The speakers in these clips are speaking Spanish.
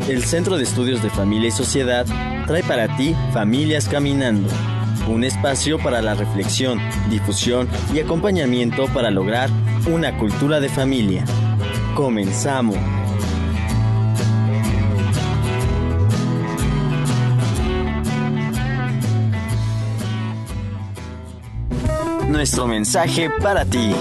El Centro de Estudios de Familia y Sociedad trae para ti Familias Caminando, un espacio para la reflexión, difusión y acompañamiento para lograr una cultura de familia. ¡Comenzamos! Nuestro mensaje para ti.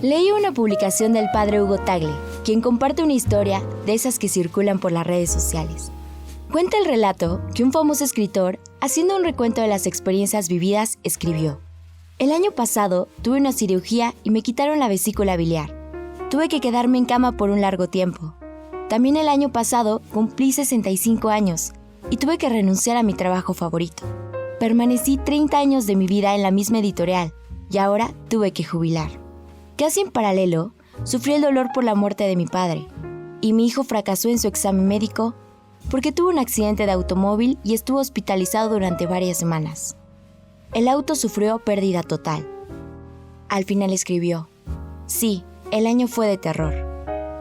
Leí una publicación del padre Hugo Tagle, quien comparte una historia de esas que circulan por las redes sociales. Cuenta el relato que un famoso escritor, haciendo un recuento de las experiencias vividas, escribió: "El año pasado tuve una cirugía y me quitaron la vesícula biliar. Tuve que quedarme en cama por un largo tiempo. También el año pasado cumplí 65 años y tuve que renunciar a mi trabajo favorito. Permanecí 30 años de mi vida en la misma editorial y ahora tuve que jubilar. Casi en paralelo, sufrí el dolor por la muerte de mi padre, y mi hijo fracasó en su examen médico porque tuvo un accidente de automóvil y estuvo hospitalizado durante varias semanas. El auto sufrió pérdida total". Al final escribió: "Sí, el año fue de terror".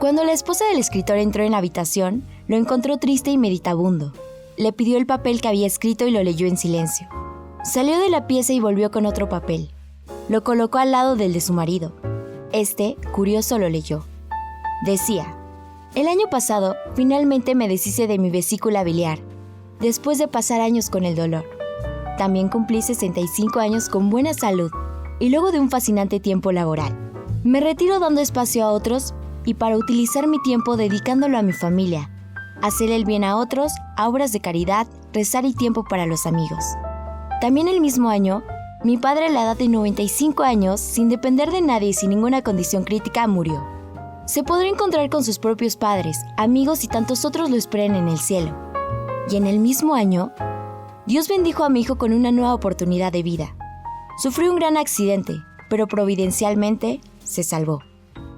Cuando la esposa del escritor entró en la habitación, lo encontró triste y meditabundo. Le pidió el papel que había escrito y lo leyó en silencio. Salió de la pieza y volvió con otro papel. Lo colocó al lado del de su marido. Este, curioso, lo leyó. Decía: "El año pasado, finalmente me deshice de mi vesícula biliar, después de pasar años con el dolor. También cumplí 65 años con buena salud y luego de un fascinante tiempo laboral. Me retiro dando espacio a otros y para utilizar mi tiempo dedicándolo a mi familia, hacer el bien a otros, a obras de caridad, rezar y tiempo para los amigos. También el mismo año, mi padre a la edad de 95 años, sin depender de nadie y sin ninguna condición crítica, murió. Se podrá encontrar con sus propios padres, amigos y tantos otros lo esperen en el cielo. Y en el mismo año, Dios bendijo a mi hijo con una nueva oportunidad de vida. Sufrió un gran accidente, pero providencialmente se salvó.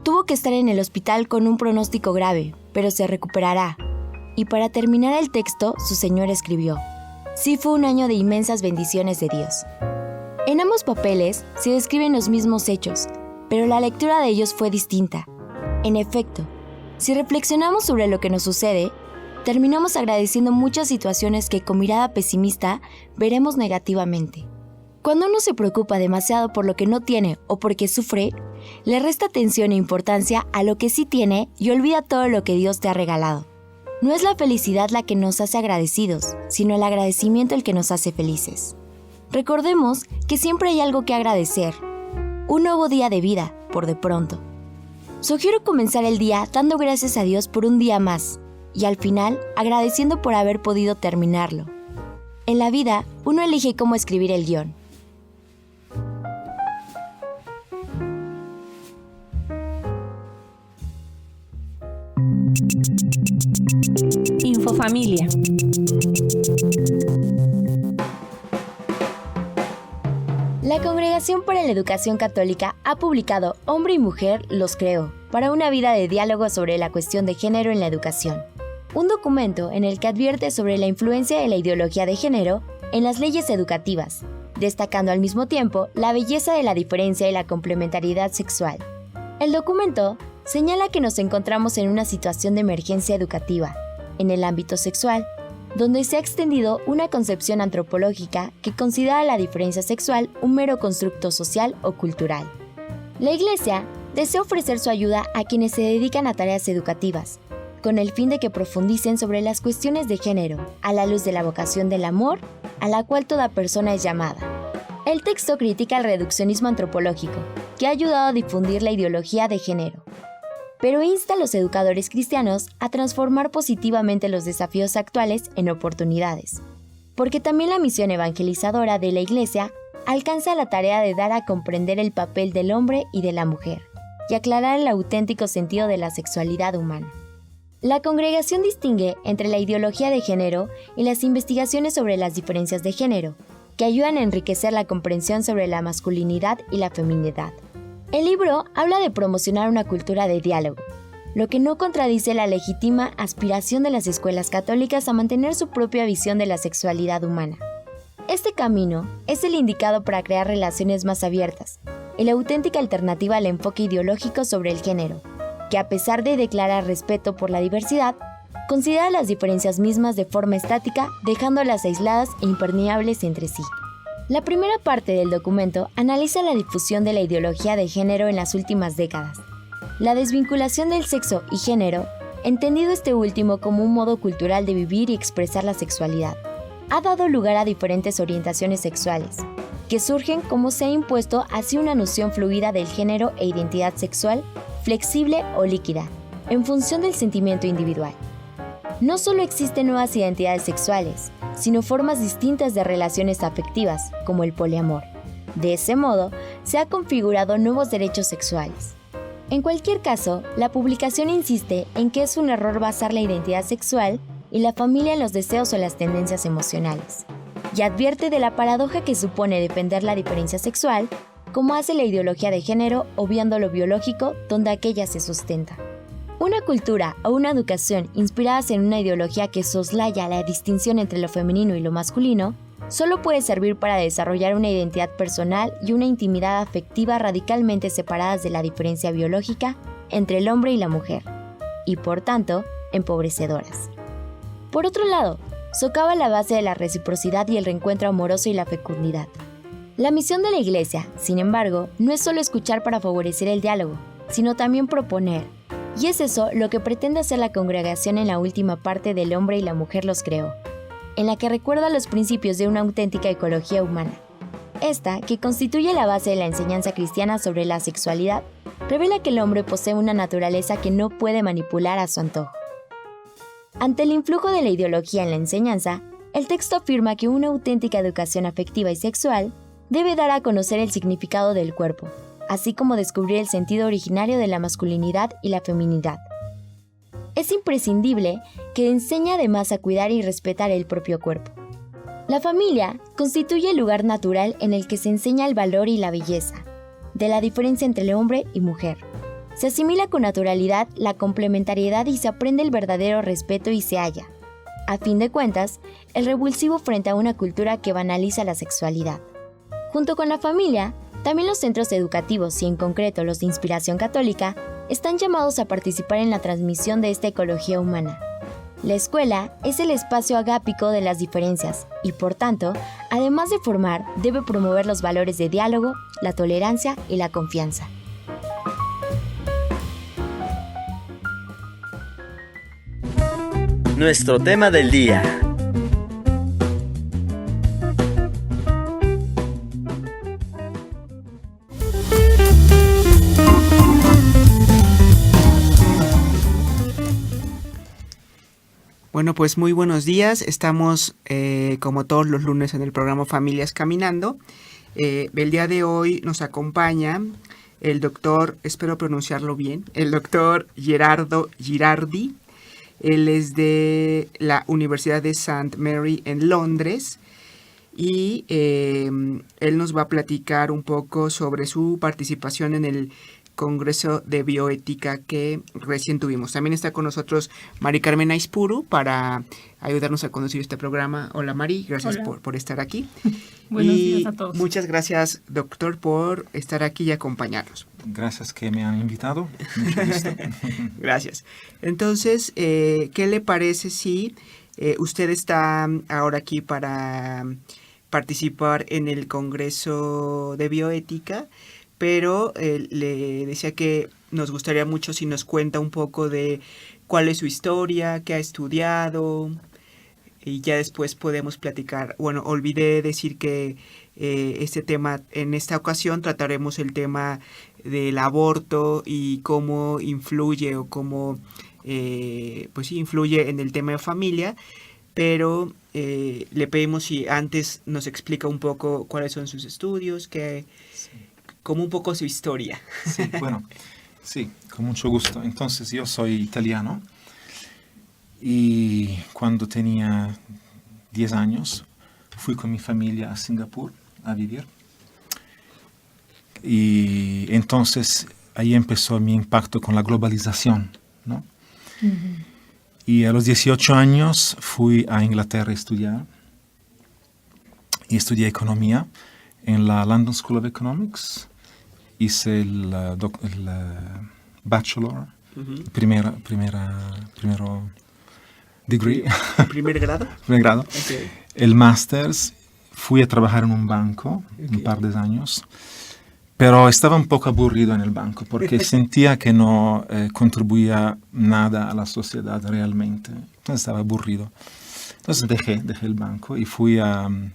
Tuvo que estar en el hospital con un pronóstico grave, pero se recuperará". Y para terminar el texto, su señor escribió: "Sí, fue un año de inmensas bendiciones de Dios". En ambos papeles se describen los mismos hechos, pero la lectura de ellos fue distinta. En efecto, si reflexionamos sobre lo que nos sucede, terminamos agradeciendo muchas situaciones que con mirada pesimista veremos negativamente. Cuando uno se preocupa demasiado por lo que no tiene o porque sufre, le resta atención e importancia a lo que sí tiene y olvida todo lo que Dios te ha regalado. No es la felicidad la que nos hace agradecidos, sino el agradecimiento el que nos hace felices. Recordemos que siempre hay algo que agradecer. Un nuevo día de vida, por de pronto. Sugiero comenzar el día dando gracias a Dios por un día más y al final agradeciendo por haber podido terminarlo. En la vida, uno elige cómo escribir el guión. Infofamilia. La Congregación para la Educación Católica ha publicado Hombre y Mujer los creó, para una vida de diálogo sobre la cuestión de género en la educación. Un documento en el que advierte sobre la influencia de la ideología de género en las leyes educativas, destacando al mismo tiempo la belleza de la diferencia y la complementariedad sexual. El documento señala que nos encontramos en una situación de emergencia educativa, en el ámbito sexual, donde se ha extendido una concepción antropológica que considera la diferencia sexual un mero constructo social o cultural. La Iglesia desea ofrecer su ayuda a quienes se dedican a tareas educativas, con el fin de que profundicen sobre las cuestiones de género, a la luz de la vocación del amor, a la cual toda persona es llamada. El texto critica el reduccionismo antropológico, que ha ayudado a difundir la ideología de género, pero insta a los educadores cristianos a transformar positivamente los desafíos actuales en oportunidades, porque también la misión evangelizadora de la Iglesia alcanza la tarea de dar a comprender el papel del hombre y de la mujer, y aclarar el auténtico sentido de la sexualidad humana. La congregación distingue entre la ideología de género y las investigaciones sobre las diferencias de género, que ayudan a enriquecer la comprensión sobre la masculinidad y la feminidad. El libro habla de promocionar una cultura de diálogo, lo que no contradice la legítima aspiración de las escuelas católicas a mantener su propia visión de la sexualidad humana. Este camino es el indicado para crear relaciones más abiertas y la auténtica alternativa al enfoque ideológico sobre el género, que a pesar de declarar respeto por la diversidad, considera las diferencias mismas de forma estática, dejándolas aisladas e impermeables entre sí. La primera parte del documento analiza la difusión de la ideología de género en las últimas décadas. La desvinculación del sexo y género, entendido este último como un modo cultural de vivir y expresar la sexualidad, ha dado lugar a diferentes orientaciones sexuales, que surgen como se ha impuesto hacia una noción fluida del género e identidad sexual, flexible o líquida, en función del sentimiento individual. No solo existen nuevas identidades sexuales, sino formas distintas de relaciones afectivas, como el poliamor. De ese modo, se ha configurado nuevos derechos sexuales. En cualquier caso, la publicación insiste en que es un error basar la identidad sexual y la familia en los deseos o las tendencias emocionales, y advierte de la paradoja que supone defender la diferencia sexual, como hace la ideología de género, obviando lo biológico donde aquella se sustenta. Una cultura o una educación inspiradas en una ideología que soslaya la distinción entre lo femenino y lo masculino, solo puede servir para desarrollar una identidad personal y una intimidad afectiva radicalmente separadas de la diferencia biológica entre el hombre y la mujer, y por tanto, empobrecedoras. Por otro lado, socava la base de la reciprocidad y el reencuentro amoroso y la fecundidad. La misión de la Iglesia, sin embargo, no es solo escuchar para favorecer el diálogo, sino también proponer. Y es eso lo que pretende hacer la congregación en la última parte del hombre y la mujer los creó, en la que recuerda los principios de una auténtica ecología humana. Esta, que constituye la base de la enseñanza cristiana sobre la sexualidad, revela que el hombre posee una naturaleza que no puede manipular a su antojo. Ante el influjo de la ideología en la enseñanza, el texto afirma que una auténtica educación afectiva y sexual debe dar a conocer el significado del cuerpo, así como descubrir el sentido originario de la masculinidad y la feminidad. Es imprescindible que enseñe además a cuidar y respetar el propio cuerpo. La familia constituye el lugar natural en el que se enseña el valor y la belleza, de la diferencia entre el hombre y mujer. Se asimila con naturalidad la complementariedad y se aprende el verdadero respeto y se halla, a fin de cuentas, el revulsivo frente a una cultura que banaliza la sexualidad. Junto con la familia, también los centros educativos y en concreto los de inspiración católica están llamados a participar en la transmisión de esta ecología humana. La escuela es el espacio agápico de las diferencias y por tanto, además de formar, debe promover los valores de diálogo, la tolerancia y la confianza. Nuestro tema del día. Bueno, pues muy buenos días. Estamos como todos los lunes en el programa Familias Caminando. El día de hoy nos acompaña el doctor, espero pronunciarlo bien, el doctor Gerardo Girardi. Él es de la Universidad de St. Mary en Londres y él nos va a platicar un poco sobre su participación en el Congreso de Bioética que recién tuvimos. También está con nosotros Mari Carmen Aispuru para ayudarnos a conducir este programa. Hola Mari, gracias por estar aquí. Buenos días a todos. Muchas gracias, doctor, por estar aquí y acompañarnos. Gracias que me han invitado. Mucho gusto. Gracias. Entonces, ¿qué le parece si usted está ahora aquí para participar en el Congreso de Bioética? Pero le decía que nos gustaría mucho si nos cuenta un poco de cuál es su historia, qué ha estudiado, y ya después podemos platicar. Bueno, olvidé decir que este tema, en esta ocasión trataremos el tema del aborto y cómo influye o cómo pues sí, influye en el tema de familia, pero le pedimos si antes nos explica un poco cuáles son sus estudios, como un poco su historia. Sí, bueno, sí, con mucho gusto. Entonces, yo soy italiano y cuando tenía 10 años fui con mi familia a Singapur a vivir. Y entonces ahí empezó mi impacto con la globalización, ¿no? Uh-huh. Y a los 18 años fui a Inglaterra a estudiar. y estudié economía en la London School of Economics. Hice el bachelor, primero degree. ¿Primer grado? Primer grado. Okay. El máster, fui a trabajar en un banco un par de años, pero estaba un poco aburrido en el banco porque sentía que no contribuía nada a la sociedad realmente. Entonces estaba aburrido. Entonces dejé el banco y fui en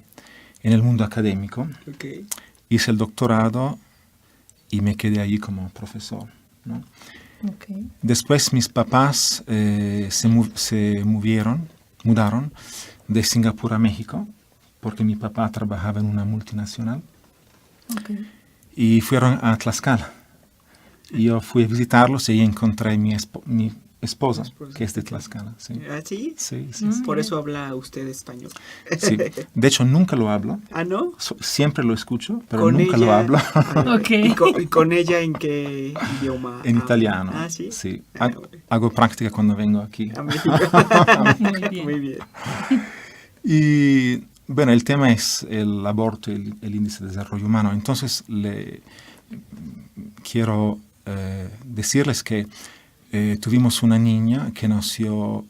el mundo académico. Okay. Hice el doctorado y me quedé allí como profesor, ¿no? Okay. Después mis papás se mudaron de Singapur a México, porque mi papá trabajaba en una multinacional. Okay. Y fueron a Tlaxcala. Y yo fui a visitarlos y encontré mi esposa, que es de Tlaxcala. Sí. ¿Ah, sí? Sí. Por eso habla usted español. Sí. De hecho, nunca lo hablo. ¿Ah, no? Siempre lo escucho, pero ¿Con nunca ella? lo hablo. Okay. ¿Y con ella en qué idioma? En italiano. Ah, ¿sí? Sí. Bueno. Hago práctica cuando vengo aquí. A México. Muy bien. Muy bien. Y bueno, el tema es el aborto y el índice de desarrollo humano. Entonces, quiero decirles que tuvimos una niña que nació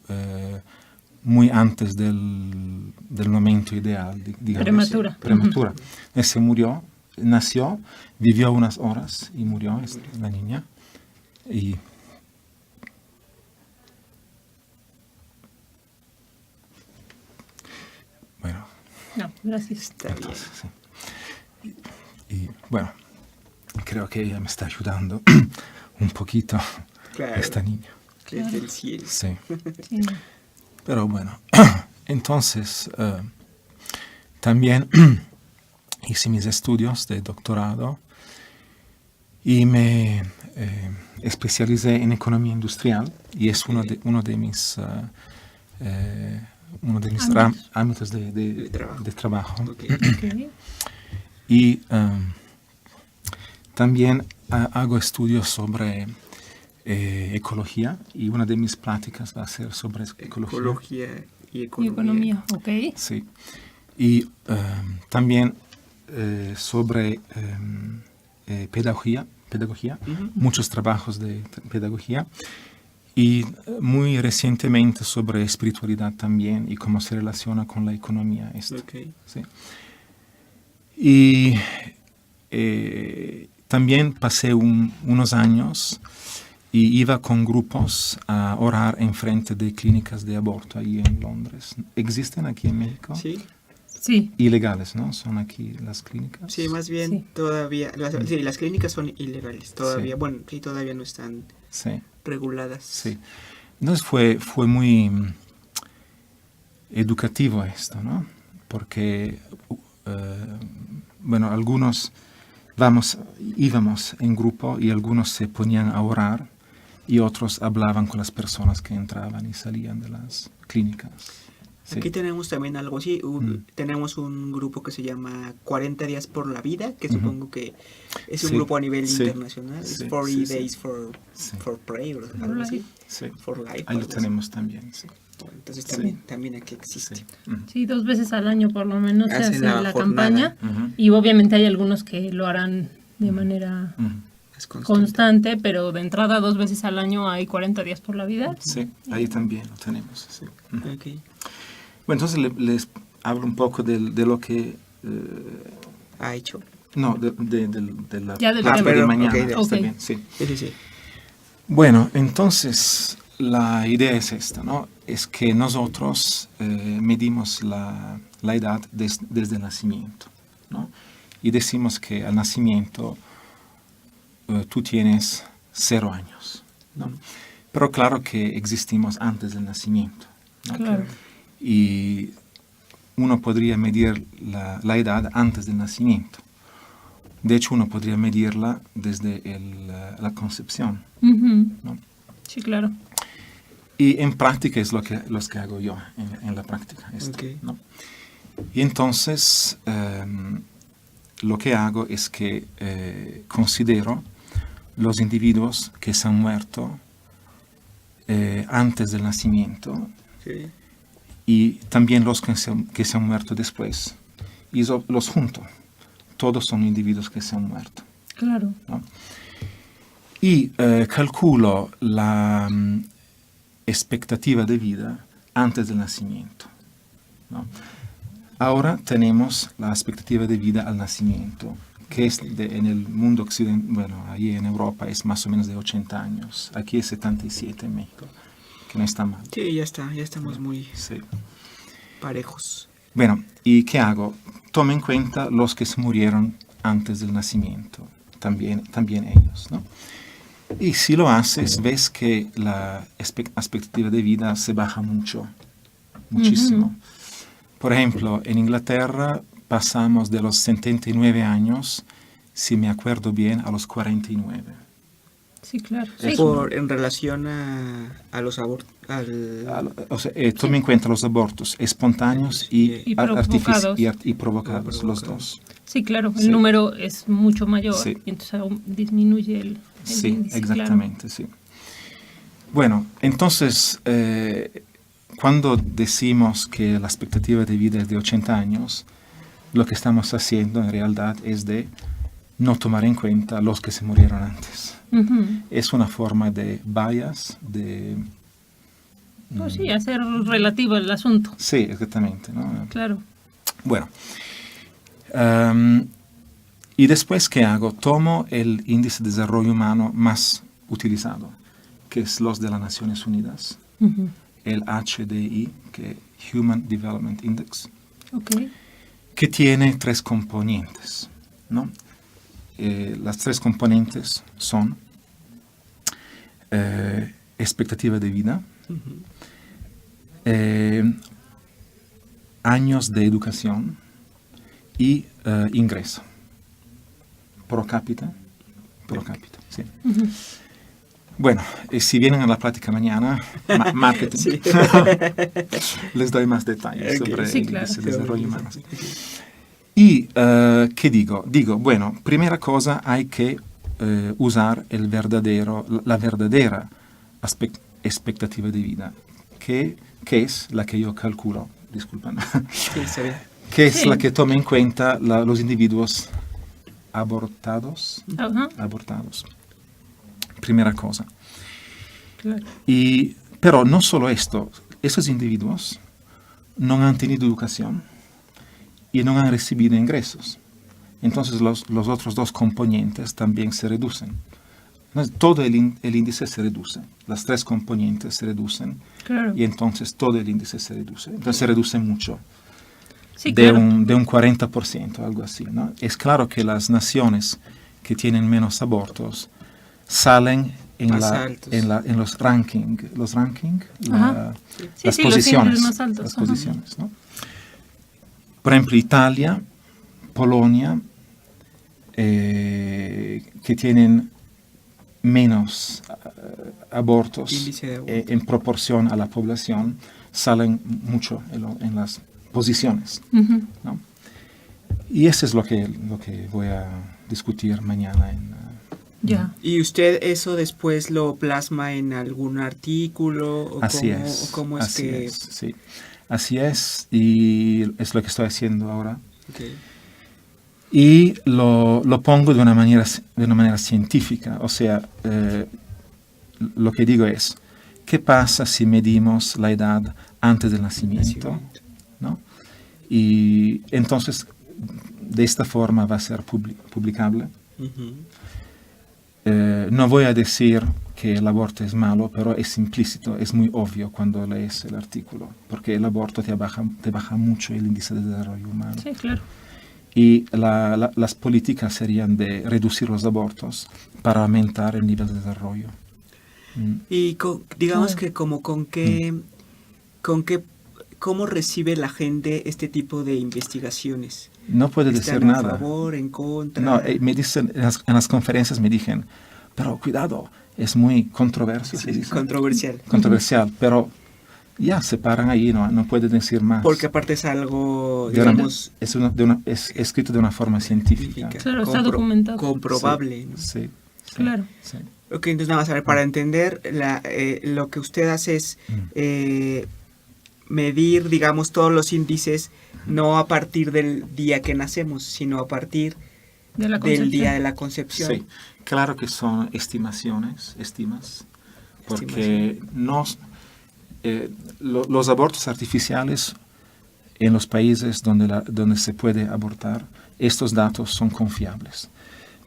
muy antes del momento ideal, digamos. Prematura. Se murió, nació, vivió unas horas y murió la niña. Y bueno. No, gracias. Está bien. Sí. Y bueno, creo que ella me está ayudando un poquito, Claro. esta niña. Desde el cielo. Sí. Sí. Pero bueno, entonces también hice mis estudios de doctorado y me especialicé en economía industrial y es uno de mis ámbitos de trabajo. Okay. Okay. Y también hago estudios sobre ecología y una de mis pláticas va a ser sobre ecología. Ecología y Y economía. economía, ok. Sí. Y también sobre pedagogía, muchos trabajos de pedagogía y muy recientemente sobre espiritualidad también y cómo se relaciona con la economía esto. Okay. Sí. Y también pasé unos años y iba con grupos a orar enfrente de clínicas de aborto ahí en Londres. ¿Existen aquí en México? Sí. Sí. Ilegales, ¿no? Son aquí las clínicas. Sí, más bien Sí. todavía, las clínicas son ilegales todavía, Sí. bueno, sí, todavía no están Sí, reguladas. sí. Entonces fue muy educativo esto, ¿no? Porque, bueno, algunos íbamos en grupo y algunos se ponían a orar y otros hablaban con las personas que entraban y salían de las clínicas. Sí. Aquí tenemos también algo así, tenemos un grupo que se llama 40 días por la vida, que supongo que es un Sí, grupo a nivel sí, internacional, sí, es 40 sí, days sí. for, Sí. for prayer, o algo así, Sí. for life. Ahí lo algo así. tenemos también, sí. Entonces Sí. también aquí existe. Sí. Ujú. Sí, 2 veces al año por lo menos se Hacen hace la la jornada. campaña. Ujú. Y obviamente hay algunos que lo harán de manera Ujú. Es constante. constante, pero de entrada 2 veces al año hay 40 días por la vida. Sí, ahí también lo tenemos, sí. Ujú. Ok. Bueno, entonces les hablo un poco de lo que... Ha hecho. no, de la Ya del plática tema. de mañana. Ok, Está ok. bien, sí. Sí. Bueno, entonces la idea es esta, ¿no? Es que nosotros medimos la edad desde el nacimiento, ¿no? Y decimos que al nacimiento tú tienes 0 años, ¿no? Pero claro que existimos antes del nacimiento, ¿no? Claro. Y uno podría medir la edad antes del nacimiento. De hecho, uno podría medirla desde la concepción, Ujú. ¿no? Sí, claro. Y en práctica es lo que hago yo en la práctica. Esto, Ok. ¿no? Y entonces lo que hago es que considero los individuos que se han muerto antes del nacimiento Sí. y también los que se han muerto después. y los junto. Todos son individuos que se han muerto. Claro. ¿No? Y calculo la expectativa de vida antes del nacimiento, ¿no? Ahora tenemos la expectativa de vida al nacimiento, que es en el mundo occidental, bueno, ahí en Europa es más o menos de 80 años. Aquí es 77 en México, que no está mal. Sí, ya estamos muy Sí. parejos. Bueno, ¿y qué hago? Tomo en cuenta los que se murieron antes del nacimiento, también ellos, ¿no? Y si lo haces, ves que la expectativa de vida se baja muchísimo. Por ejemplo, en Inglaterra pasamos de los 79 años, si me acuerdo bien, a los 49. Sí, claro. Sí. En relación a los abortos. O sea, tome en cuenta los abortos espontáneos Y provocados. y provocados, los dos. Sí, claro, el Sí. número es mucho mayor, Sí. y entonces aún disminuye el Sí, índice. exactamente, sí. Bueno, entonces, cuando decimos que la expectativa de vida es de 80 años, lo que estamos haciendo en realidad es de no tomar en cuenta los que se murieron antes. Claro. Ujú. Es una forma de bias, de... Pues sí, hacer relativo el asunto. Sí, exactamente, ¿no? Claro. Bueno, y después, ¿qué hago? Tomo el índice de desarrollo humano más utilizado, que es los de las Naciones Unidas, Ujú. el HDI, que Human Development Index, Ok. que tiene 3 componentes, ¿no? Las 3 componentes son expectativa de vida, años de educación y ingreso. Pro cápita, sí. Ujú. Bueno, si vienen a la plática mañana, marketing, Sí. les doy más detalles Ok. sobre Sí, el claro. índice de desarrollo humano. Sí. Y, ¿qué digo? Digo, bueno, primera cosa, hay que usar la verdadera expectativa de vida, que es la que yo calculo, disculpen, Sí, está bien. que es Sí. la que toma en cuenta los individuos abortados. Ajá. Primera cosa. Claro. Pero no solo esto, esos individuos no han tenido educación y no han recibido ingresos. Entonces los otros 2 componentes también se reducen. Entonces, todo el índice se reduce. Las 3 componentes se reducen Claro. y entonces todo el índice se reduce. Entonces se reduce mucho. Sí, de claro. un 40%, algo así, ¿no? Es claro que las naciones que tienen menos abortos salen Más altos. en los rankings, Ajá. Sí, las sí, los posiciones, índices más altos, las ajá. posiciones, ¿no? Por ejemplo, Italia, Polonia, que tienen menos abortos Índice de aborto. en proporción a la población, salen mucho en las posiciones, Ujú. ¿no? Y eso es lo que voy a discutir mañana Ya. ¿Y usted eso después lo plasma en algún artículo? ¿O así cómo, es, o cómo es así que...? es, sí. Así es, y es lo que estoy haciendo ahora. Ok. Y lo pongo de una manera científica, o sea, lo que digo es, ¿qué pasa si medimos la edad antes del nacimiento? ¿No? Y entonces, de esta forma va a ser publicable. Ujú. No voy a decir que el aborto es malo, pero es implícito, es muy obvio cuando lees el artículo, porque el aborto te baja mucho el índice de desarrollo humano. Sí, claro. Y las políticas serían de reducir los abortos para aumentar el nivel de desarrollo. Y digamos Ah. que como ¿cómo recibe la gente este tipo de investigaciones? No puede ¿Están decir a nada. favor, en contra? No, me dicen, en las conferencias me dicen, pero cuidado, es muy controversial. Sí, se dice. controversial. Controversial, pero ya se paran ahí, no pueden decir más. Porque aparte es algo, De una- digamos, es escrito de una forma científica. Claro, está documentado. comprobable. ¿no? Sí, Claro. sí. Ok, entonces nada más, a ver, para entender, lo que usted hace es medir, digamos, todos los índices no a partir del día que nacemos, sino a partir del día de la concepción. Sí, claro que son estimas, porque los abortos artificiales en los países donde se puede abortar, estos datos son confiables.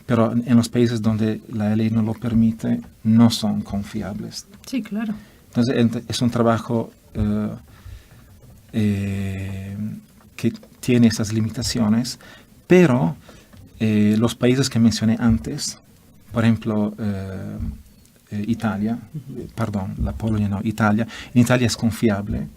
Pero en los países donde la ley no lo permite, no son confiables. Sí, claro. Entonces es un trabajo que tiene esas limitaciones, pero los países que mencioné antes, por ejemplo, Italia, la Polonia no, Italia, en Italia es confiable.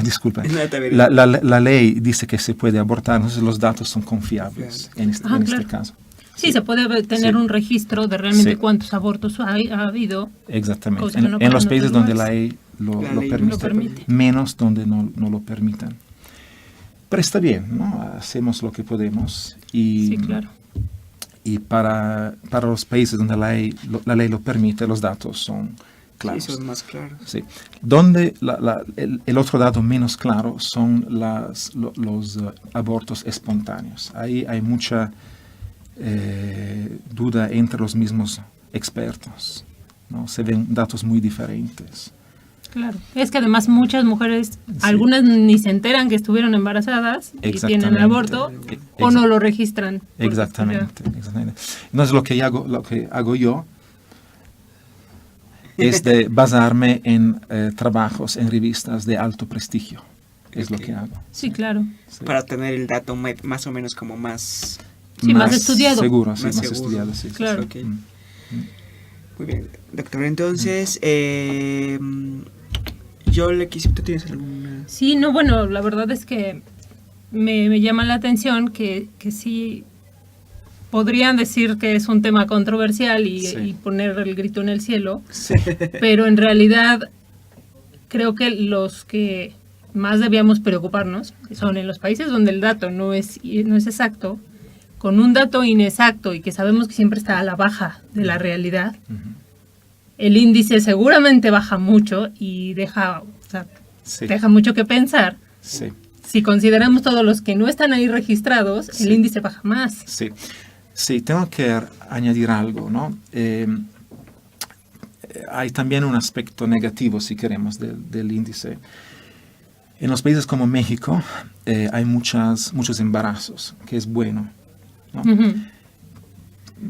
Disculpa, la ley dice que se puede abortar, entonces los datos son confiables en este caso. Sí, se puede tener un registro de realmente cuántos abortos ha habido. Exactamente. En los países donde la ley lo permite, menos donde no lo permitan. Pero está bien, ¿no? Hacemos lo que podemos. Sí, claro. Y para los países donde la ley lo permite, los datos son claros. Sí, son más claros. Sí. Donde el otro dato menos claro son los abortos espontáneos. Ahí hay mucha duda entre los mismos expertos, ¿no? Se ven datos muy diferentes. Claro, es que además muchas mujeres, algunas ni se enteran que estuvieron embarazadas y tienen aborto o no lo registran. Exactamente. Entonces lo que hago yo es de basarme en trabajos en revistas de alto prestigio. Es lo que hago. Sí, claro. Sí. Para tener el dato más o menos como más... Sí, más estudiado. Seguro, sí, más estudiado, sí. Claro. Sí, okay. Muy bien, doctor. Entonces, yo le quise... ¿Tú tienes alguna...? Sí, no, bueno, la verdad es que me llama la atención que sí podrían decir que es un tema controversial y poner el grito en el cielo, pero en realidad creo que los que más debíamos preocuparnos son en los países donde el dato no es exacto, con un dato inexacto y que sabemos que siempre está a la baja de la realidad, el índice seguramente baja mucho y deja mucho que pensar. Sí. Si consideramos todos los que no están ahí registrados, el índice baja más. Sí, tengo que añadir algo, ¿no? Hay también un aspecto negativo, si queremos, del índice. En los países como México hay muchos embarazos, que es bueno, ¿no?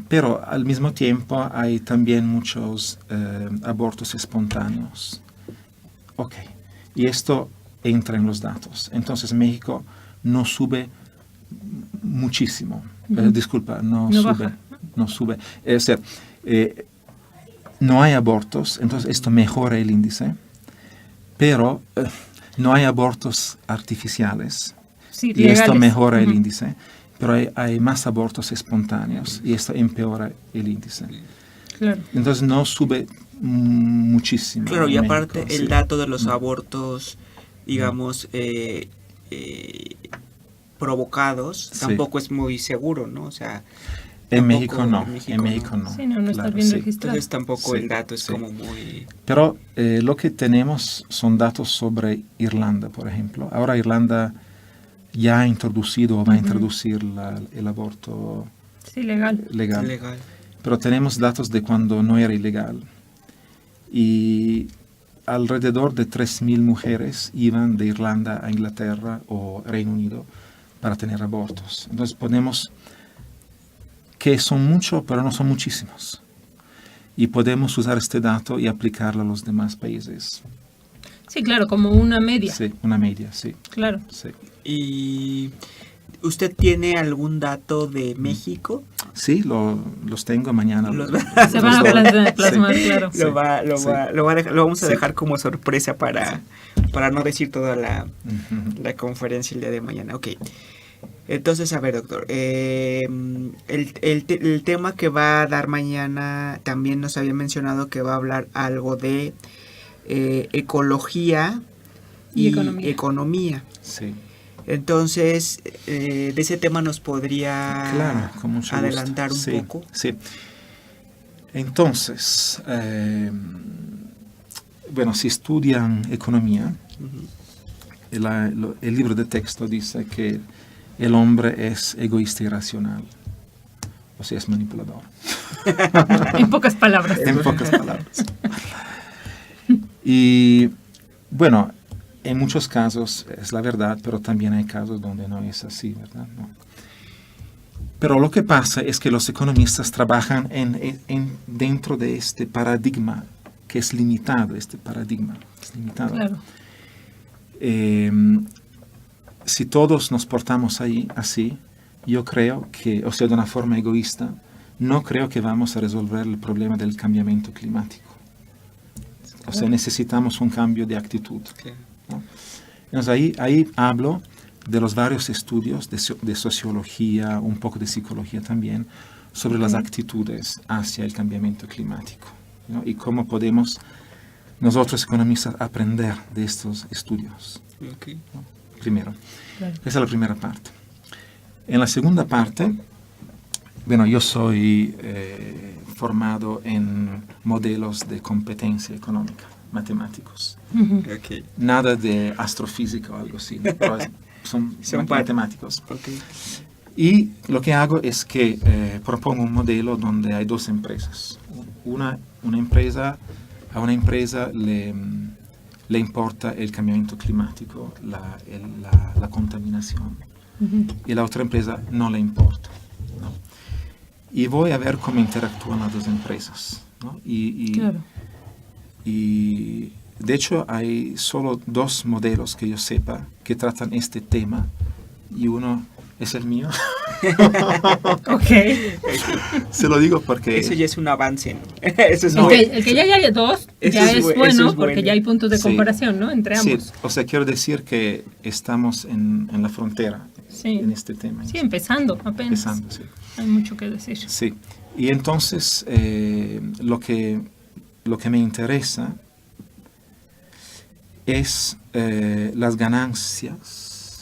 Pero al mismo tiempo hay también muchos abortos espontáneos. Ok, y esto entra en los datos. Entonces México no sube muchísimo. No sube. Es decir, no hay abortos, entonces esto mejora el índice, pero no hay abortos artificiales y legales. Esto mejora el índice, pero hay más abortos espontáneos y esto empeora el índice. Claro. Entonces no sube muchísimo. Claro, y aparte México, el dato de los abortos, digamos, provocados, tampoco es muy seguro, ¿no? O sea, en México no. Sí, no está bien registrado. Entonces tampoco el dato es como muy... Pero lo que tenemos son datos sobre Irlanda, por ejemplo. Ahora Irlanda ya ha introducido o va a introducir el aborto legal. Pero tenemos datos de cuando no era ilegal. Y alrededor de 3.000 mujeres iban de Irlanda a Inglaterra o Reino Unido para tener abortos. Entonces podemos, que son muchos, pero no son muchísimos. Y podemos usar este dato y aplicarlo a los demás países. Sí, claro, como una media. Sí, una media, sí. Claro. Sí. ¿Y usted tiene algún dato de México? Sí, los tengo mañana. Se van a plasmar, claro. Lo vamos a dejar como sorpresa para no decir toda la conferencia el día de mañana. Ok. Entonces, a ver, doctor, el tema que va a dar mañana también nos había mencionado que va a hablar algo de ecología y economía. Sí. Entonces, de ese tema nos podría adelantar un poco. Sí. Entonces, si estudian economía, el libro de texto dice que el hombre es egoísta y racional, o sea, es manipulador. En pocas palabras. En pocas palabras. Y bueno, en muchos casos es la verdad, pero también hay casos donde no es así, ¿verdad? No. Pero lo que pasa es que los economistas trabajan dentro de este paradigma que es limitado, Claro. Si todos nos portamos así, yo creo que, o sea, de una forma egoísta, no creo que vamos a resolver el problema del cambiamiento climático. O sea, necesitamos un cambio de actitud, ¿no? Entonces ahí hablo de los varios estudios de sociología, un poco de psicología también, sobre las actitudes hacia el cambiamiento climático, ¿no? Y cómo podemos nosotros economistas aprender de estos estudios. ¿No? Primero, esa es la primera parte. En la segunda parte, bueno, yo soy formado en modelos de competencia económica, matemáticos. Nada de astrofísica o algo así, ¿no? Pero son matemáticos. Y lo que hago es que propongo un modelo donde hay dos empresas. A una empresa le importa el cambiamiento climático, la contaminación, y la otra empresa no le importa, ¿no? Y voy a ver cómo interactúan las dos empresas, ¿no? Claro. Y de hecho hay solo dos modelos que yo sepa que tratan este tema, y uno es el mío. Ok. Se lo digo porque... Eso ya es un avance, ¿no? Eso es el que ya haya dos, ya es bueno, porque ya hay puntos de comparación, ¿no? Entre ambos. Sí, o sea, quiero decir que estamos en la frontera, en este tema. Sí, empezando apenas. Sí. Hay mucho que decir. Sí, y entonces lo que me interesa es las ganancias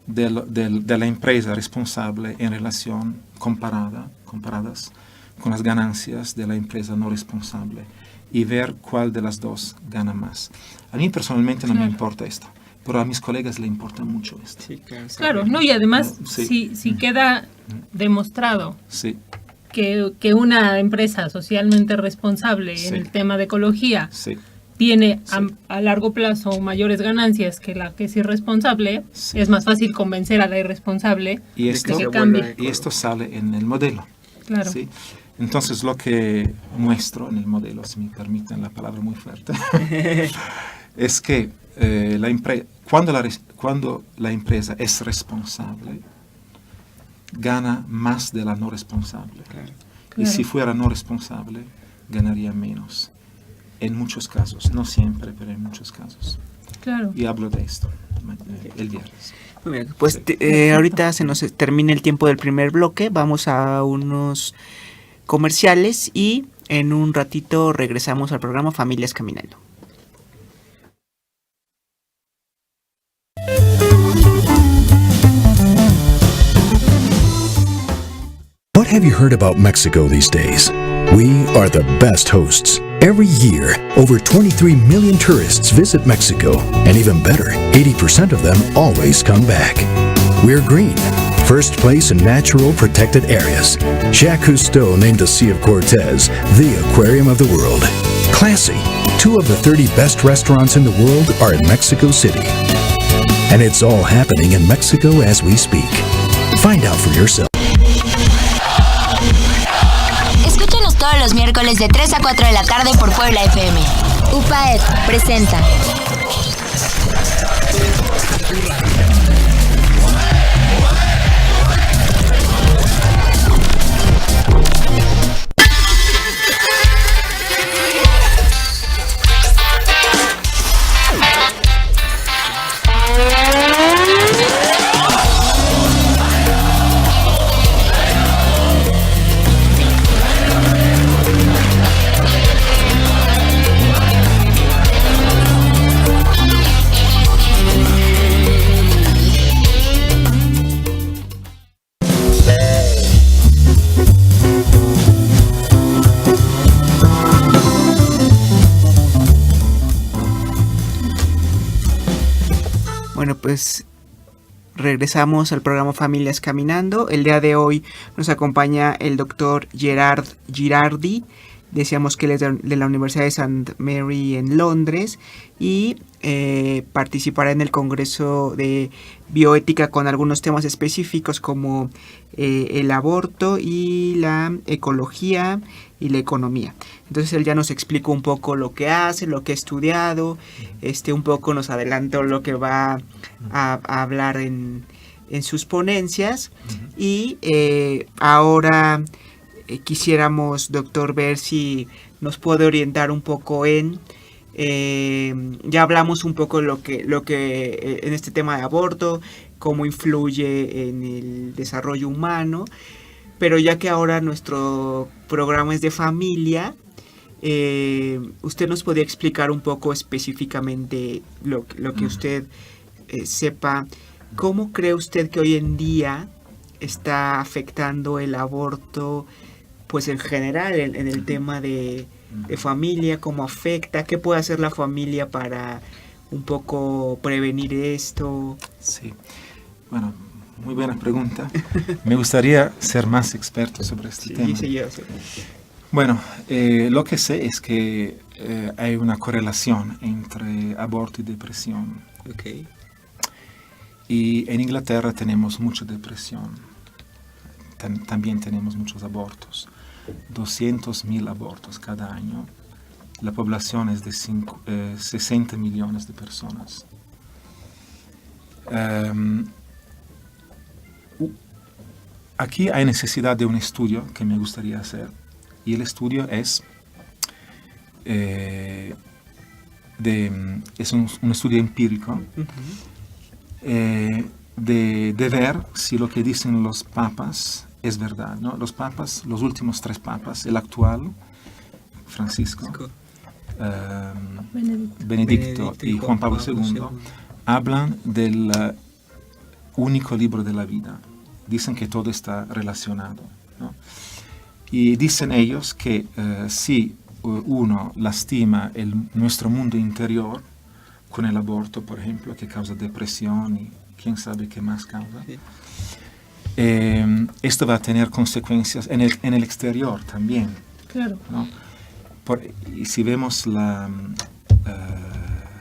de la empresa responsable en relación comparadas con las ganancias de la empresa no responsable, y ver cuál de las dos gana más. A mí personalmente no me importa esto, pero a mis colegas le importa mucho esto. Sí, claro, no, y además si queda demostrado que una empresa socialmente responsable en el tema de ecología tiene a largo plazo mayores ganancias que la que es irresponsable, es más fácil convencer a la irresponsable de que cambie. Y esto sale en el modelo. Claro. ¿Sí? Entonces lo que muestro en el modelo, si me permiten la palabra muy fuerte, es que cuando la empresa es responsable, gana más de la no responsable. Claro. Y si fuera no responsable, ganaría menos. En muchos casos, no siempre, pero en muchos casos. Claro. Y hablo de esto el viernes. Muy bien, pues ahorita se nos termina el tiempo del primer bloque, vamos a unos comerciales y en un ratito regresamos al programa Familias Caminando. What have you heard about Mexico these days? We are the best hosts. Every year, over 23 million tourists visit Mexico, and even better, 80% of them always come back. We're green, first place in natural protected areas. Jacques Cousteau named the Sea of Cortez the aquarium of the world. Classy, 2 of the 30 best restaurants in the world are in Mexico City. And it's all happening in Mexico as we speak. Find out for yourself. Escúchanos todos los miércoles de 3 a 4 de la tarde por Puebla FM. UPAED presenta. pues regresamos al programa Familias Caminando. El día de hoy nos acompaña el doctor Gerard Girardi. Decíamos que él es de la Universidad de St. Mary en Londres y participará en el Congreso de Bioética con algunos temas específicos como el aborto y la ecología y la economía. Entonces él ya nos explicó un poco lo que hace, lo que ha estudiado, un poco nos adelantó lo que va a hablar en sus ponencias y ahora quisiéramos, doctor, ver si nos puede orientar un poco en ya hablamos un poco lo que en este tema de aborto, cómo influye en el desarrollo humano, pero ya que ahora nuestro programa es de familia, usted nos podría explicar un poco específicamente lo que usted sepa. ¿Cómo cree usted que hoy en día está afectando el aborto, pues en general, en el tema de familia? ¿Cómo afecta? ¿Qué puede hacer la familia para un poco prevenir esto? Sí, bueno, muy buena pregunta. Me gustaría ser más experto sobre este tema. Sí. Bueno, lo que sé es que hay una correlación entre aborto y depresión. Okay. Y en Inglaterra tenemos mucha depresión. También tenemos muchos abortos. 200.000 abortos cada año. La población es de 60 millones de personas. Aquí hay necesidad de un estudio que me gustaría hacer. Y el estudio es un estudio empírico de ver si lo que dicen los papas es verdad, ¿no? Los papas, los últimos 3 papas, el actual, Francisco, Benedicto y Juan Pablo II, hablan del único libro de la vida. Dicen que todo está relacionado, ¿no? Y dicen ellos que si uno lastima nuestro mundo interior con el aborto, por ejemplo, que causa depresión y quién sabe qué más causa, esto va a tener consecuencias en el exterior también. Claro. ¿No? Y si vemos la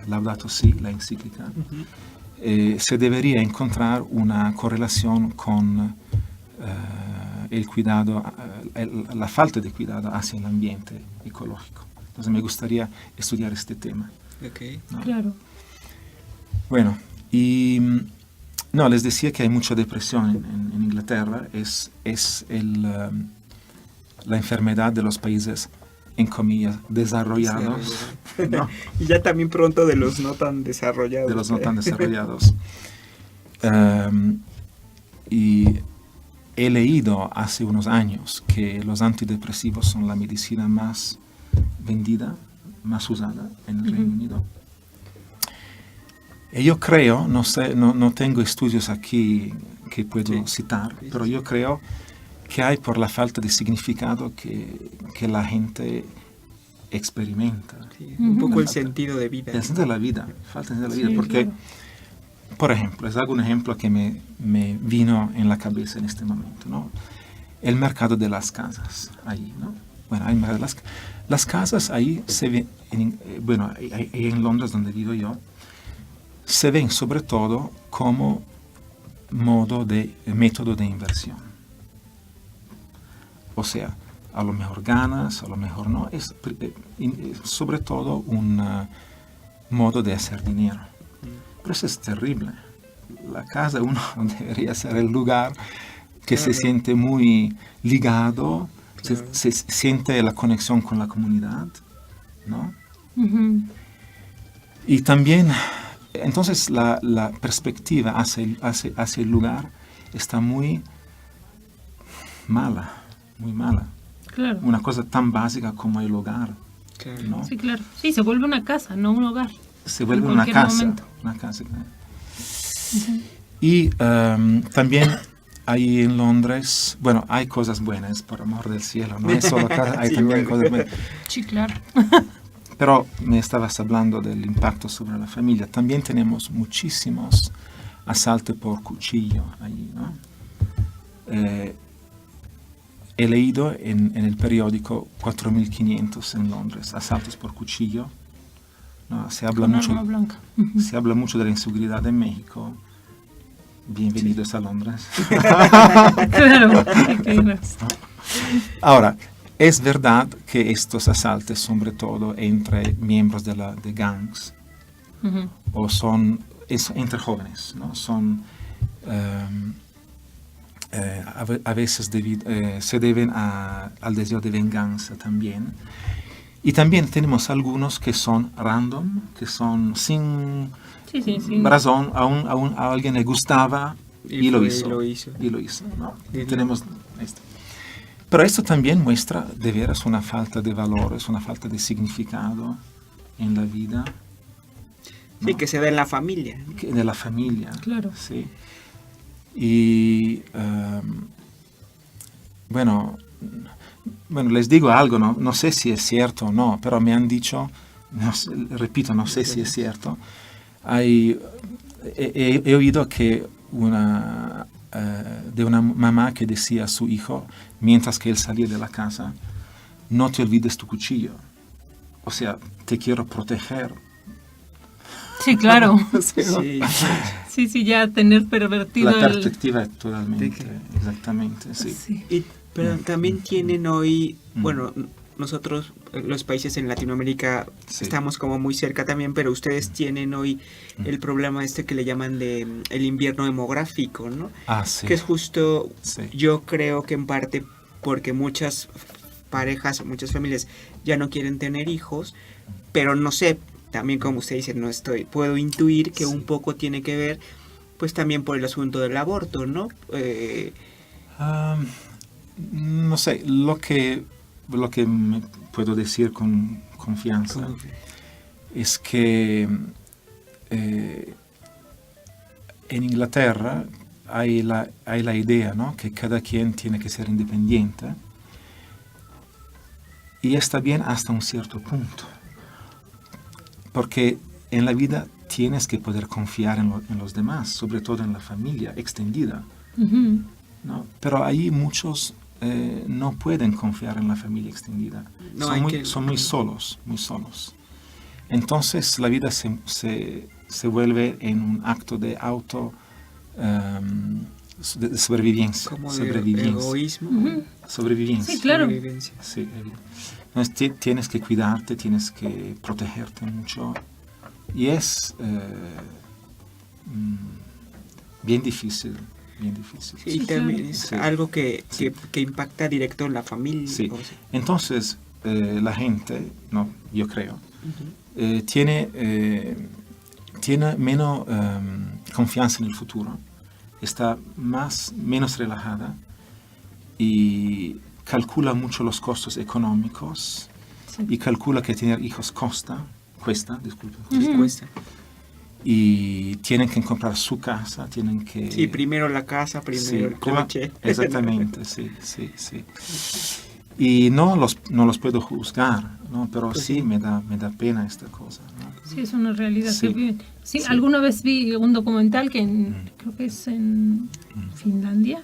Laudato Si, la encíclica, se debería encontrar una correlación con el cuidado, la falta de cuidado hacia el ambiente ecológico. Entonces me gustaría estudiar este tema. Okay. ¿No? Claro. Bueno, y no, les decía que hay mucha depresión en Inglaterra. Es la enfermedad de los países, en comillas, desarrollados. ¿No? Y ya también pronto de los no tan desarrollados. De los no tan desarrollados. Y he leído hace unos años que los antidepresivos son la medicina más vendida, más usada en el Reino Unido. Y yo creo, no sé, no tengo estudios aquí que puedo citar, pero yo creo que hay por la falta de significado que la gente experimenta. Sí, un poco el sentido de vida. El sentido de la vida, falta de sentido de la vida, porque, por ejemplo, les hago un ejemplo que me vino en la cabeza en este momento, ¿no? El mercado de las casas, ahí, ¿no? Bueno, hay las casas ahí se ven, en Londres, donde vivo yo, se ven sobre todo como método de inversión. O sea, a lo mejor ganas, a lo mejor no, es sobre todo un modo de hacer dinero. Pero eso es terrible. La casa uno debería ser el lugar que se siente muy ligado, se siente la conexión con la comunidad, ¿no? Y también, entonces la perspectiva hacia el lugar está muy mala. Claro. Una cosa tan básica como el hogar. Claro. ¿No? Sí, claro. Sí, se vuelve una casa, no un hogar. Se vuelve En una cualquier casa. momento. Una casa. Y también ahí en Londres, bueno, hay cosas buenas, por amor del cielo, no es solo casa, hay también cosas buenas. Sí, claro. Pero me estabas hablando del impacto sobre la familia. También tenemos muchísimos asalto por cuchillo allí, ¿no? He leído en el periódico 4.500 en Londres, asaltos por cuchillo. ¿No? Se habla mucho de la inseguridad en México. Bienvenidos a Londres. Claro. Ahora, es verdad que estos asaltos, sobre todo entre miembros de gangs, o entre jóvenes, ¿no? Son a veces se deben al deseo de venganza también. Y también tenemos algunos que son random, que son sin razón, a alguien le gustaba y lo hizo. ¿No? Y tenemos esto. Pero esto también muestra de veras una falta de valores, una falta de significado en la vida. ¿No? Sí, que se da en la familia. De la familia. Claro. Sí. Y bueno, les digo algo, no sé si es cierto o no, pero me han dicho, repito, no sé si es cierto. He oído que de una mamá que decía a su hijo, mientras que él salía de la casa, no te olvides tu cuchillo. O sea, te quiero proteger. Sí, claro. Sí, ya tener pervertido la perspectiva totalmente, exactamente, sí. Pero también tienen hoy, bueno, nosotros, los países en Latinoamérica, estamos como muy cerca también, pero ustedes tienen hoy el problema que le llaman el invierno demográfico, ¿no? Sí. Que es justo, yo creo que en parte porque muchas parejas, muchas familias ya no quieren tener hijos, pero no sé, también como usted dice, puedo intuir que un poco tiene que ver, pues también por el asunto del aborto, ¿no? No sé, lo que me puedo decir con confianza es que en Inglaterra hay la idea, ¿no? Que cada quien tiene que ser independiente, y está bien hasta un cierto punto, porque en la vida tienes que poder confiar en los demás, sobre todo en la familia extendida, ¿no? Pero ahí muchos no pueden confiar en la familia extendida. Son muy solos. Entonces la vida se vuelve en un acto de de sobrevivencia. Como de egoísmo. Sobrevivencia. Sí, claro. Sí. Entonces tienes que cuidarte, tienes que protegerte mucho. Y es bien difícil. Sí, y también es algo que impacta directo en la familia. Sí. Entonces, la gente, no, yo creo, tiene menos confianza en el futuro, está menos relajada y calcula mucho los costos económicos y calcula que tener hijos cuesta. Y tienen que comprar su casa, tienen que... Sí, primero la casa, primero el coche. Exactamente, sí. Y no los puedo juzgar, ¿no? Pero pues sí me da pena esta cosa, ¿no? Sí, es una realidad que viven. Sí, alguna vez vi un documental que creo que es en Finlandia,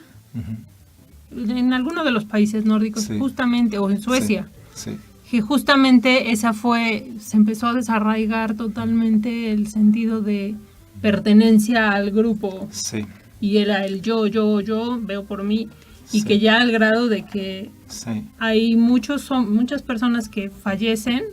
en alguno de los países nórdicos, justamente, o en Suecia. Sí. Que justamente se empezó a desarraigar totalmente el sentido de pertenencia al grupo. Sí. Y era el yo, veo por mí. Y que ya al grado de que hay muchas personas que fallecen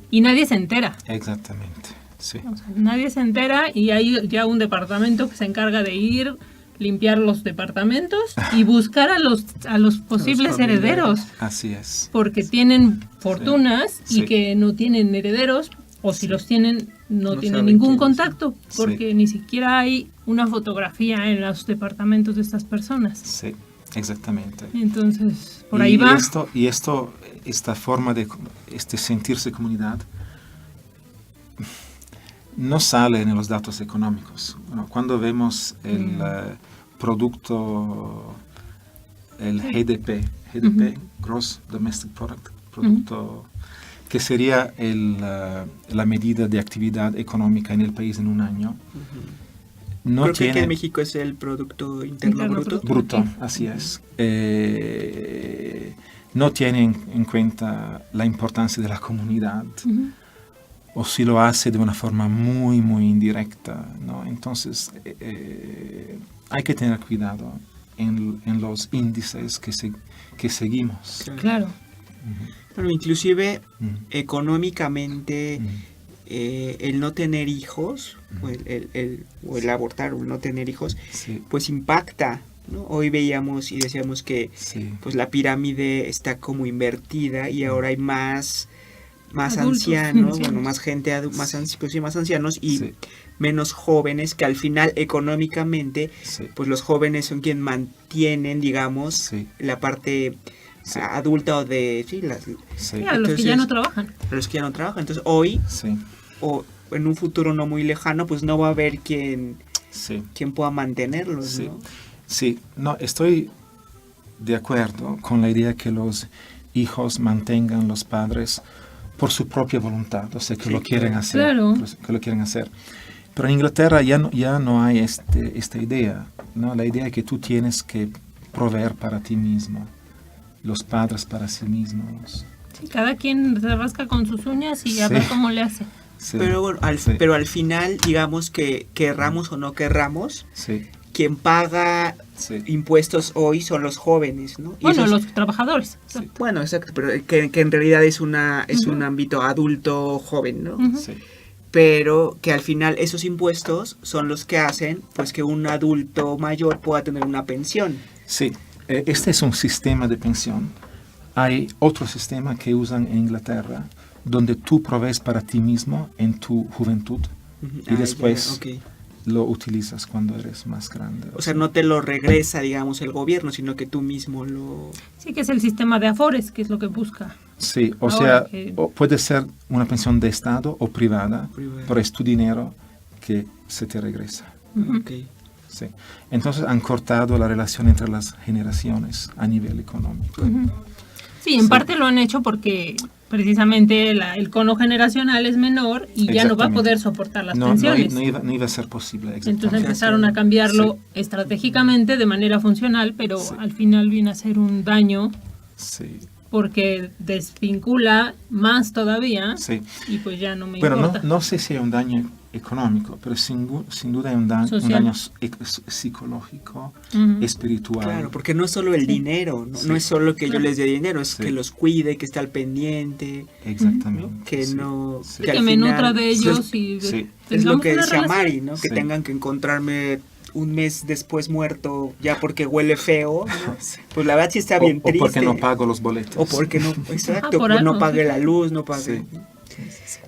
y nadie se entera. Exactamente, sí. O sea, nadie se entera y hay ya un departamento que se encarga de limpiar los departamentos y buscar a los posibles herederos. Así es. Porque tienen fortunas y que no tienen herederos, o si los tienen, no tienen ningún contacto, porque ni siquiera hay una fotografía en los departamentos de estas personas. Sí, exactamente. Entonces, por ahí va. Esta forma de sentirse comunidad no sale en los datos económicos. Bueno, cuando vemos el producto, el GDP, Gross Domestic Product, producto que sería la medida de actividad económica en el país en un año, no Creo tiene... que en México es el Producto Interno Bruto. Bruto, así es. No tiene en cuenta la importancia de la comunidad, o si lo hace de una forma muy, muy indirecta, ¿no? Entonces, hay que tener cuidado en los índices que seguimos. Claro. Pero inclusive económicamente el no tener hijos o el abortar o el no tener hijos, Sí. pues impacta, ¿no? Hoy veíamos y decíamos que Sí. pues la pirámide está como invertida y ahora hay más Adultos, ancianos, sí. bueno, más gente, más ancianos y Sí. menos jóvenes, que al final económicamente Sí. pues los jóvenes son quien mantienen, digamos, Sí. la parte Sí. adulta o de Sí. A los que Entonces, ya no trabajan. los que ya no trabajan. Entonces hoy Sí. o en un futuro no muy lejano pues no va a haber quien Sí. pueda mantenerlos, Sí. ¿no? Sí, no, estoy de acuerdo con la idea que los hijos mantengan los padres por su propia voluntad, o sea, que Sí, lo quieren claro. hacer. Claro. Que lo quieren hacer. Pero en Inglaterra ya no hay esta idea, ¿no? La idea es que tú tienes que proveer para ti mismo, los padres para sí mismos. Sí, cada quien se rasca con sus uñas y a Sí. ver cómo le hace. Sí, Pero bueno, sí, pero al final, digamos que querramos o no querramos, sí, quien paga sí, impuestos hoy son los jóvenes, ¿no? Y Bueno, esos- los trabajadores. sí, Bueno, exacto, pero que en realidad es un ámbito adulto joven, ¿no? Ujú. sí, Pero que al final esos impuestos son los que hacen pues que un adulto mayor pueda tener una pensión. sí. Este es un sistema de pensión. Hay otro sistema que usan en Inglaterra, donde tú provees para ti mismo en tu juventud Ujú. y después ya, ok. lo utilizas cuando eres más grande. O sea, no te lo regresa, digamos, el gobierno, sino que tú mismo lo... Sí, que es el sistema de Afores, que es lo que busca. Sí, o Ahora sea, que- puede ser una pensión de Estado o privada, Privada. pero es tu dinero que se te regresa. Ok. Sí. Entonces han cortado la relación entre las generaciones a nivel económico. Sí, en parte lo han hecho porque precisamente el cono generacional es menor y ya no va a Exactamente. poder soportar las No pensiones. no iba a ser posible. Entonces exactamente. empezaron a cambiarlo estratégicamente de manera funcional, pero Sí. al final viene a ser un daño Sí, porque desvincula más todavía sí. y pues ya no me Bueno, importa. no sé si hay un daño económico, pero sin duda hay un Social. daño psicológico, Ujú. espiritual. Claro, porque no es solo el dinero, ¿no? Sí. No es solo que yo les dé dinero, es Sí. que los cuide, que esté al pendiente, Exactamente. que sí, no... sí. que Que al me final- nutra de ellos es- y sí. Es lo tengamos que una decía relación. Mari, ¿no? Que Sí. tengan que encontrarme un mes después muerto ya porque huele feo, ¿no? Pues la verdad sí está bien O triste. porque no pago los boletos. O porque no, exacto, por no algo, pague sí. la luz, no pague. Sí.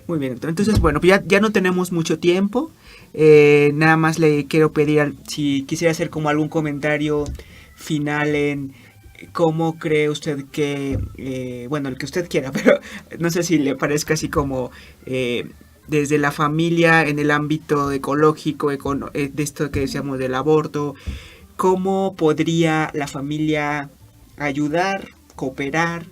Muy bien, entonces bueno, pues ya no tenemos mucho tiempo. Nada más le quiero pedir si quisiera hacer como algún comentario final en cómo cree usted que, bueno, el que usted quiera, pero no sé si le parezca así como desde la familia en el ámbito ecológico, de esto que decíamos del aborto, cómo podría la familia ayudar, cooperar.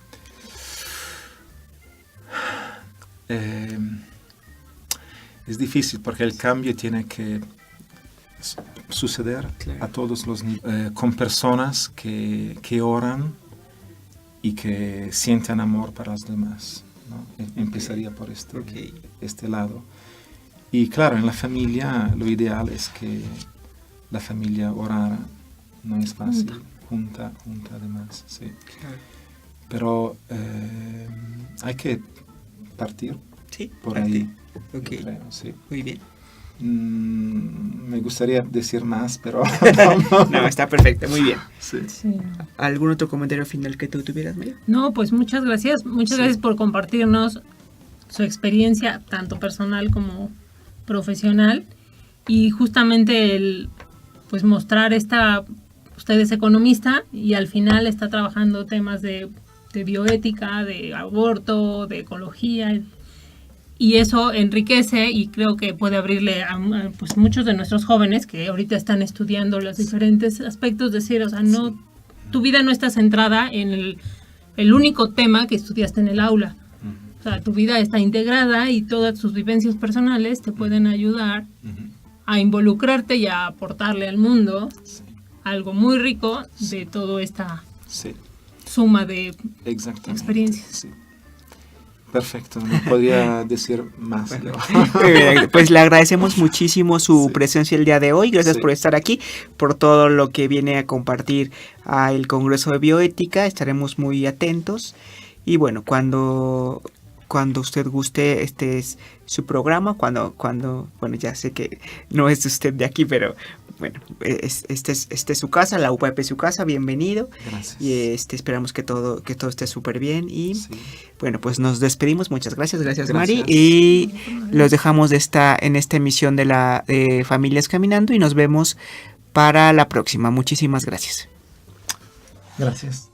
Es difícil porque el cambio tiene que suceder Claro. a todos los niveles, con personas que oran y que sienten amor para los demás, ¿no? Empezaría por este lado. Y claro, en la familia lo ideal es que la familia orara, no es fácil, junta además, sí. Claro. Pero hay que partir Sí, por parte. ahí, Ok, yo creo, sí. muy bien. Me gustaría decir más, pero No, está perfecto, muy bien. sí. Sí. ¿Algún otro comentario final que tú tuvieras, María? No, pues muchas gracias. Muchas Sí. gracias por compartirnos su experiencia, tanto personal como profesional. Y justamente el pues mostrar usted es economista y al final está trabajando temas de bioética, de aborto, de ecología. Y eso enriquece y creo que puede abrirle a pues muchos de nuestros jóvenes que ahorita están estudiando los diferentes aspectos, decir, o sea, no, tu vida no está centrada en el único tema que estudiaste en el aula. O sea, tu vida está integrada y todas tus vivencias personales te pueden ayudar a involucrarte y a aportarle al mundo Sí. algo muy rico de toda esta Sí, suma de exactamente. experiencias. Sí. Perfecto, no podría decir más. ¿no? Pues le agradecemos muchísimo su Sí. presencia el día de hoy. Gracias Sí. por estar aquí, por todo lo que viene a compartir al Congreso de Bioética. Estaremos muy atentos. Y bueno, cuando usted guste, este es su programa. Bueno, ya sé que no es usted de aquí, pero bueno, este es su casa, la UPAEP es su casa. Bienvenido. Gracias. Y esperamos que todo esté súper bien. Y Sí. bueno, pues nos despedimos. Muchas gracias, Gracias. Mari. Y los dejamos en esta emisión de Familias Caminando y nos vemos para la próxima. Muchísimas gracias. Gracias.